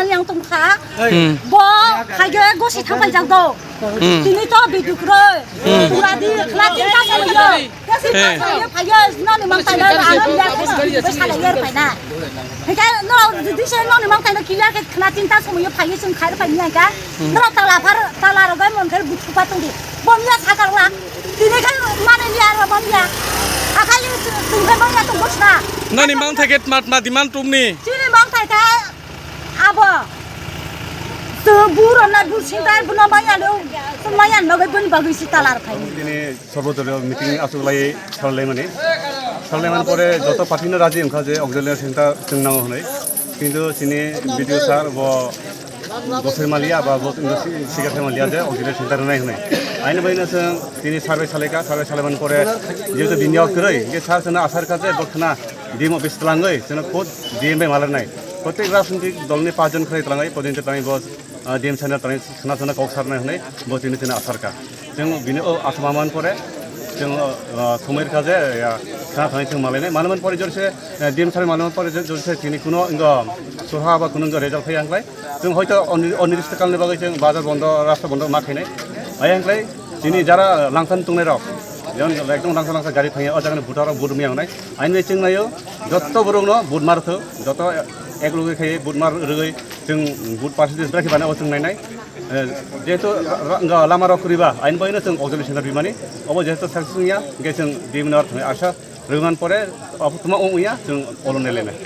Tangan yang tungkha. Bo kaya gosi thampai jang do. Tini to bidukro. Turadi klatin ta samoyo. Kasi ta samoyo phaya no ni mang tai na aro ya ko. Besala yer phai na. Heka no dise no ni mang tai na kila ke klatin ta samoyo phaya sung khai phai nya ka. No tala ro ga mon khar buthu pa tung di. Bom ya sakar la. Tini kan mane ni aro bom ya. Akai tungkha bom ya tung bosna. No ni mang thaget mat diman tumni. Chini mang tai ka abo. Tu buru na buru sintai buru maya lo, maya nagai pun bagus sih talar kai. Ini সর্বদলীয় meeting আসলে সরলে মানে পরে যত পার্টিনো রাজি ওখা যে অগজলিয়া চিন্তা চিন্তাও হনাই কিন্তু চিনি বিডিও স্যার বছর মালিয়া বা সিগারেট মালিয়া যে অগজলিয়া চিন্তা রনাই হনাই আইন বাইনা जों তিনি সার্ভে সালাইমান পরে যেহেতু বিনিয়োগ কरै যে স্যার जोंना आसार কাজে বখনা ডিম অফিস তলাঙ্গै जोंना কোড ডিএমএ মালারনাই প্রত্যেক রাজনৈতিক দলनि 5 জন खरै তলাঙ্গै পদিন তলাঙ্গै বস ডিএম সাইना তলাঙ্गै খানা কক সারनाय হনাय বতিनि जोंना आसारका जों बिनि आसामान परे जों समयर काजे खाना थानाय जों मालायनाय मानोमोन परे जरसे डिएम सार मानोमोन परे जरसे तिनि कुनो सुहा बा कुनो रेजाल्ट फैयांख्लाय जों हयतो अनिर्दिष्ट कालनि बागै जों बाजार बन्द रास्ता बन्द माखैनाय आयांख्लाय दिनै जारा लांखान तुंनाय रक जों एकदम लांखा गाड़ी थायो अजागने बुटाराव बुट मियांनाय आइनवे चिंनायो जत्त बरंनो बुट मारथो जत्त एक लगे खायो बुट मार रगै जों बुट पार्सेन्टेज ब्राखि बानाय जों नायनाय जेहेतु लामा रखरिबा आइन बायनो जों अगजलि सेन्टार बिमानि अब जेहेतु साक्सेसनिया जों दिमिनार थानाय आशा रोगान परे अब तुमा ओंया जों अलनेलेनाय